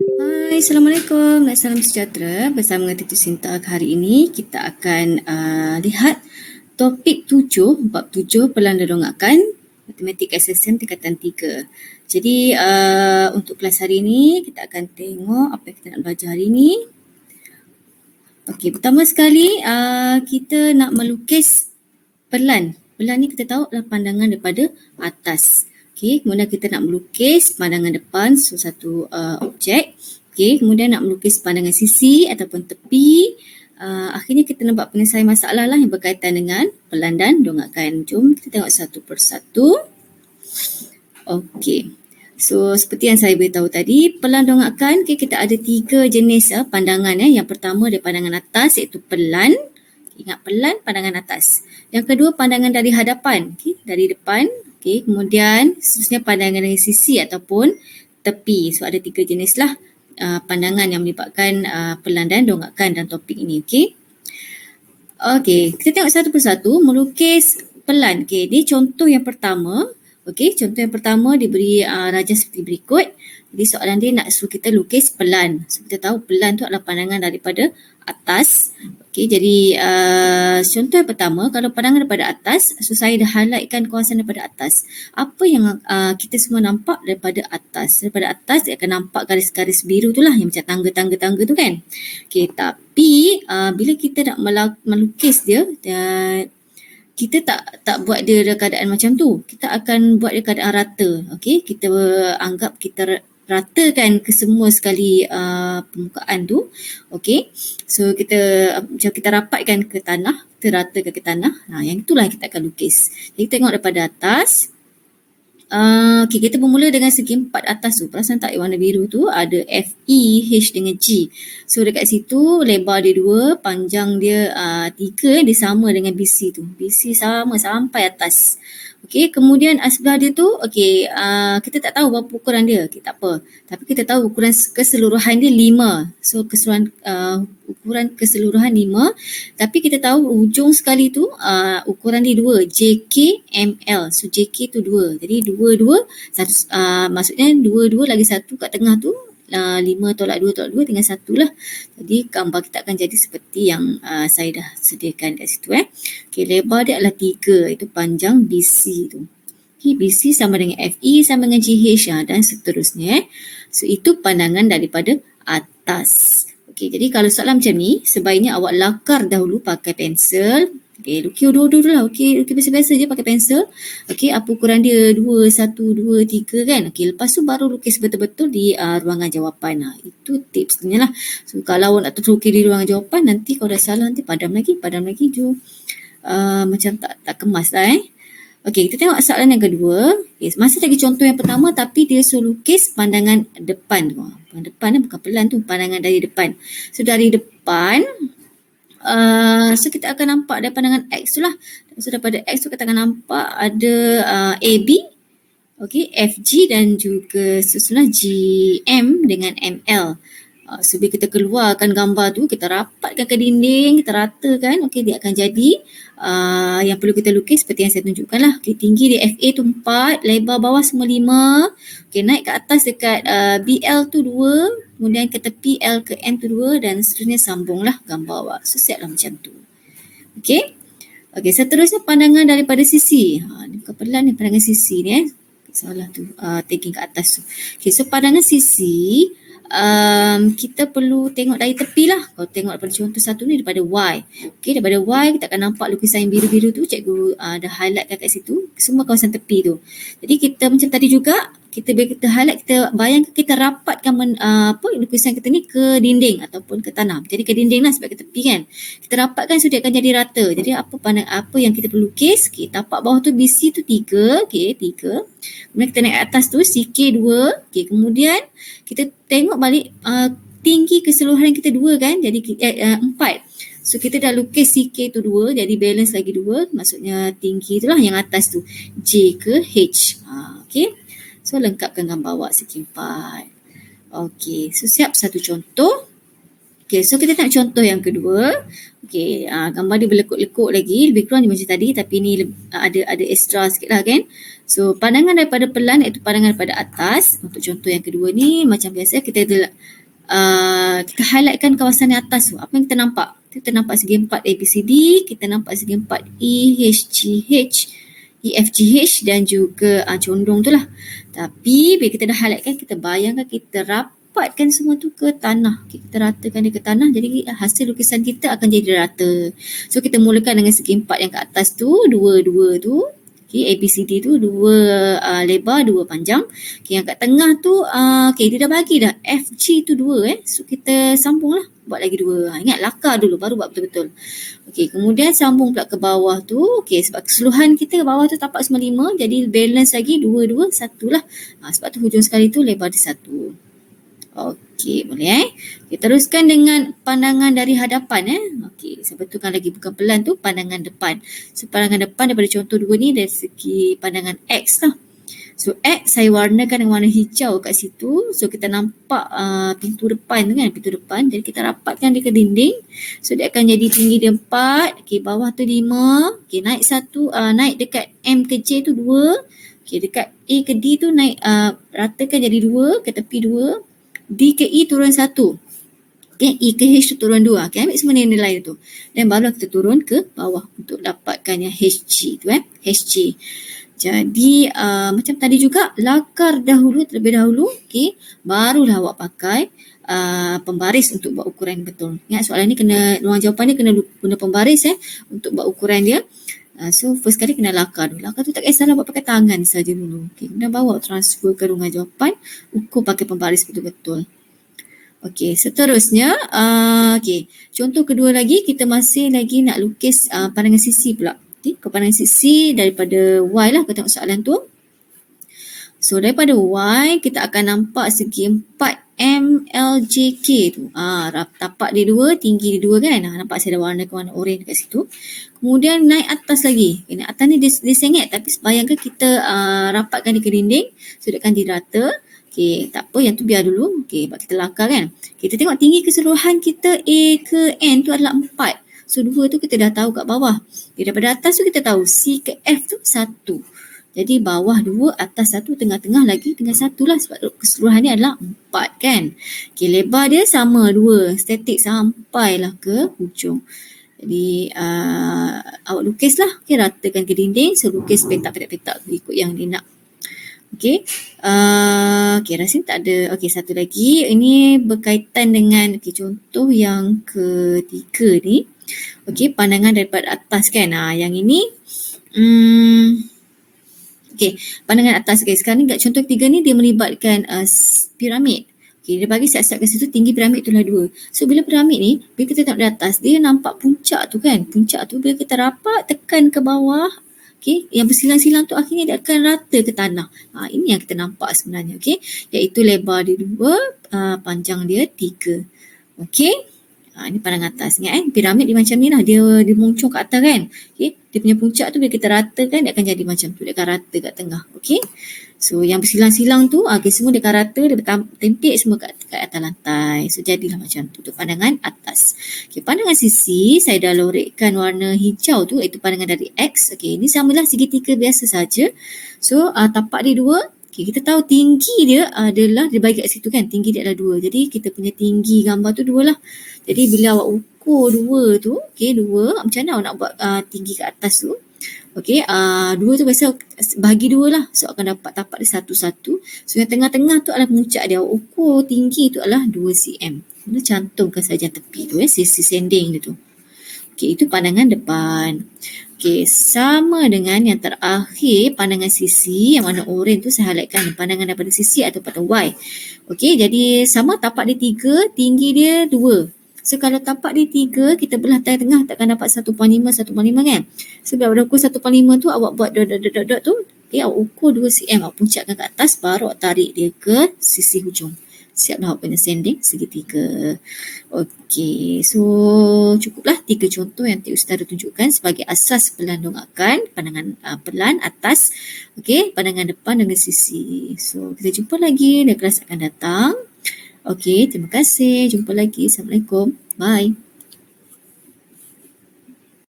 Hai, Assalamualaikum dan salam sejahtera. Bersama dengan Titu Sinta, hari ini kita akan lihat topik 7, bab 7 perlahan didongakkan Matematik SSM tingkatan 3. Jadi untuk kelas hari ini kita akan tengok apa yang kita nak belajar hari ini. Okey, pertama sekali kita nak melukis pelan. Pelan ni kita tahu adalah pandangan daripada atas. Okey, kemudian kita nak melukis pandangan depan satu objek. Okey, kemudian nak melukis pandangan sisi ataupun tepi. Akhirnya kita nampak penyelesaian masalah lah yang berkaitan dengan pelan dan dongakkan. Jom kita tengok satu persatu. Okey. So seperti yang saya beritahu tadi, pelan dongakkan kita ada 3 jenis pandangan. Yang pertama dari pandangan atas iaitu pelan. Ingat pelan pandangan atas. Yang kedua pandangan dari hadapan, dari depan. Kemudian seterusnya pandangan dari sisi ataupun tepi. So ada 3 jenis lah pandangan yang melibatkan pelan dan dongakkan dalam topik ini. Okey, kita tengok satu persatu melukis pelan. Ini contoh yang pertama. Contoh yang pertama diberi rajah seperti berikut. Jadi soalan dia nak suruh kita lukis pelan. So kita tahu pelan tu adalah pandangan daripada atas. Jadi contoh yang pertama, kalau pandangan daripada atas, so saya dah highlightkan kawasan daripada atas. Apa yang kita semua nampak daripada atas? Daripada atas dia akan nampak garis-garis biru tu lah yang macam tangga-tangga tu kan. Tapi bila kita nak melukis dia, kita tak buat dia dalam keadaan macam tu. Kita akan buat dia keadaan rata. Kita anggap kita ratakan ke semua sekali permukaan tu. So kita rapatkan ke tanah, kita ratakan ke tanah. Yang itulah kita akan lukis. Jadi tengok daripada atas. Kita bermula dengan segi 4 atas tu. Perasan tak warna biru tu ada F, E, H dengan G. So dekat situ lebar dia 2, panjang dia 3, dia sama dengan BC tu. BC sama sampai atas. Kemudian sebelah dia tu kita tak tahu berapa ukuran dia. Tak apa. Tapi kita tahu ukuran keseluruhan dia 5. So ukuran keseluruhan 5. Tapi kita tahu ujung sekali tu ukuran dia 2, JK, ML. So JK tu 2. Jadi 2 maksudnya 2 lagi 1 kat tengah tu 5 tolak 2 tolak 2 tinggal 1 lah. Jadi gambar kita akan jadi seperti yang saya dah sediakan kat situ. Lebar dia adalah 3, itu panjang BC tu. BC sama dengan FE sama dengan GH dan seterusnya. So itu pandangan daripada atas. Jadi kalau soalan macam ni, sebaiknya awak lakar dahulu pakai pensel. Lukis dulu lah. Lukis biasa-biasa je pakai pensel. Apa ukuran dia? 2, 1, 2, 3 kan? Lepas tu baru lukis betul-betul di ruangan jawapan. Itu tipsnya lah. So kalau awak nak terus lukis di ruangan jawapan, nanti kalau dah salah nanti padam lagi. Jom. Macam tak kemas lah kita tengok soalan yang kedua. Masih lagi contoh yang pertama tapi dia suruh lukis pandangan depan. Pandangan depan bukan pelan tu, pandangan dari depan. So dari depan, so kita akan nampak dari pandangan X tu lah. So daripada X tu kita akan nampak ada AB, FG dan juga susunan GM dengan ML. So bila kita keluarkan gambar tu, kita rapatkan ke dinding, kita ratakan, dia akan jadi yang perlu kita lukis seperti yang saya tunjukkan lah. Tinggi dia FA tu 4, lebar bawah semua 5. Naik ke atas dekat BL tu 2, kemudian ke tepi L ke M tu 2 dan seterusnya sambunglah gambar awak. So siap lah macam tu. Seterusnya pandangan daripada sisi. Ni bukan pelan ni, pandangan sisi ni salah tu, taking ke atas tu. So pandangan sisi, kita perlu tengok dari tepi lah. Kalau tengok daripada contoh satu ni daripada Y. Daripada Y kita akan nampak lukisan yang biru-biru tu. Cikgu dah highlightkan kat situ. Semua kawasan tepi tu. Jadi kita macam tadi juga, bila kita highlight, kita bayangkan kita rapatkan lukisan kita ni ke dinding ataupun ke tanah. Jadi ke dinding lah sebab ke tepi kan. Kita rapatkan so dia akan jadi rata. Jadi apa yang kita perlu lukis, tapak bawah tu BC tu 3. 3. Kemudian kita naik atas tu CK 2. Kemudian kita tengok balik tinggi keseluruhan kita 2 kan, jadi 4. So kita dah lukis CK tu 2, jadi balance lagi 2, maksudnya tinggi itulah yang atas tu J ke H. So lengkapkan gambar awak segi 4. So siap satu contoh. So kita tengok contoh yang kedua. Okey, gambar dia berlekuk-lekuk lagi, lebih kurang macam tadi tapi ni ada extra sikit lah kan. So pandangan daripada pelan iaitu pandangan daripada atas. Untuk contoh yang kedua ni macam biasa kita kita highlightkan kawasan yang atas tu. Apa yang kita nampak? Kita nampak segi empat ABCD, kita nampak segi empat EHGH, EFGH dan juga condong tu lah. Tapi bila kita dah highlightkan, kita bayangkan kita rapatkan semua tu ke tanah. Kita ratakan dia ke tanah, jadi hasil lukisan kita akan jadi rata. So kita mulakan dengan segi empat yang ke atas tu, dua tu. Okay, ABCD tu dua lebar, dua panjang. Okay, yang kat tengah tu, dia dah bagi dah. FG tu dua So kita sambung lah. Buat lagi dua. Ingat lakar dulu, baru buat betul-betul. Okay, kemudian sambung pula ke bawah tu. Okay, sebab keseluruhan kita ke bawah tu tapak semua 5. Jadi balance lagi 2, 2, 1 lah. Sebab tu hujung sekali tu lebar dia 1. Okey, boleh Okay, teruskan dengan pandangan dari hadapan Okey, saya betulkan lagi bukan pelan tu, pandangan depan. So pandangan depan daripada contoh 2 ni dari segi pandangan X lah. So X saya warnakan dengan warna hijau kat situ. So kita nampak pintu depan tu kan, pintu depan. Jadi kita rapatkan dia ke dinding. So dia akan jadi tinggi dia 4. Okey, bawah tu 5. Okey, naik 1, naik dekat M ke J tu 2. Okey, dekat A ke D tu naik ratakan jadi 2, ke tepi 2. D ke E turun 1. Okay, E ke H tu turun 2. Okay, ambil semua nilai tu. Dan baru kita turun ke bawah untuk dapatkan yang HG tu HG. Jadi macam tadi juga lakar dahulu terlebih dahulu. Okay, barulah awak pakai pembaris untuk buat ukuran betul. Ingat soalan ni kena, ruang jawapan ni kena guna pembaris untuk buat ukuran dia. So first kali kena lakar dulu. Lakar tu tak kisahlah buat pakai tangan saja dulu. Okay, kemudian bawa transfer ke ruang jawapan, ukur pakai pembaris betul-betul. Okey, seterusnya okey, contoh kedua lagi kita masih lagi nak lukis pandangan sisi pula. Okey, ke pandangan sisi daripada Y lah, kita tengok soalan tu. So daripada Y kita akan nampak segi 4 MLJK tu. Tapak dia 2, tinggi dia 2 kan. Nampak saya dah warnakan warna oranye dekat situ. Kemudian naik atas lagi. Naik atas ni dia sengit tapi bayangkan kita rapatkan dia ke dinding. So dia akan dirata. Okey, tak apa yang tu biar dulu. Okey, sebab kita lakar kan. Kita tengok tinggi keseluruhan kita A ke N tu adalah 4. So 2 tu kita dah tahu kat bawah. Okay, daripada atas tu kita tahu C ke F tu 1. Jadi bawah 2, atas 1, tengah-tengah lagi tinggal 1 lah sebab keseluruhan ni adalah 4 kan. Okay, lebar dia sama 2, statik sampailah ke hujung. Jadi awak lukis lah, okay, ratakan ke dinding, so lukis petak-petak ikut yang dia nak. Okay, okay, rasanya tak ada. Okay, satu lagi, ini berkaitan dengan contoh yang ketiga ni. Okay, pandangan daripada atas kan. Yang ini okay, pandangan atas. Okay, sekarang ni kat contoh ketiga ni dia melibatkan piramid. Okay, dia bagi siap-siap kat situ tinggi piramid tu lah 2. So bila piramid ni, bila kita tengok di atas, dia nampak puncak tu kan. Puncak tu bila kita rapat, tekan ke bawah, okay, yang bersilang-silang tu akhirnya dia akan rata ke tanah. Ini yang kita nampak sebenarnya. Okay, iaitu lebar dia 2, panjang dia 3. Okay. Ini pandangan atas. Ingat piramid dia macam ni lah. Dia muncung kat atas kan. Okay. Dia punya puncak tu bila kita ratakan dia akan jadi macam tu. Dia akan rata kat tengah. Okay. So yang bersilang-silang tu semua dia akan rata. Dia tempik semua kat atas lantai. So jadilah macam tu. Itu pandangan atas. Okay. Pandangan sisi saya dah lorekkan warna hijau tu iaitu pandangan dari X. Okay. Ini samalah segitiga biasa saja. So tapak dia 2. Okay, kita tahu tinggi dia adalah, dia bagi kat situ kan, tinggi dia adalah 2. Jadi kita punya tinggi gambar tu 2 lah. Jadi bila awak ukur 2 tu, okay, 2, macam mana awak nak buat tinggi kat atas tu? Okay, 2 tu biasa bagi 2 lah. So akan dapat tapak dia 1, 1. So yang tengah-tengah tu adalah puncak dia. Awak ukur tinggi tu adalah 2 cm. Kita cantumkan saja tepi tu, sisi sending dia tu. Okay, itu pandangan depan. Okay, sama dengan yang terakhir, pandangan sisi yang warna oranye tu saya highlightkan pandangan daripada sisi atau pada Y. Okay, jadi sama tapak dia 3, tinggi dia 2. So kalau tapak dia 3, kita belah tengah takkan dapat 1.5 kan. So bila ukur 1.5 tu awak buat dot tu, okay, awak ukur 2 cm, awak puncakkan ke atas, baru awak tarik dia ke sisi hujung. Siap dah awak punya sanding segitiga. Okey, so cukuplah 3 contoh yang Cik Ustaz tunjukkan sebagai asas pelan dongakkan, pandangan pelan atas, okey, pandangan depan dengan sisi. So kita jumpa lagi dalam kelas akan datang. Okey, terima kasih. Jumpa lagi. Assalamualaikum. Bye.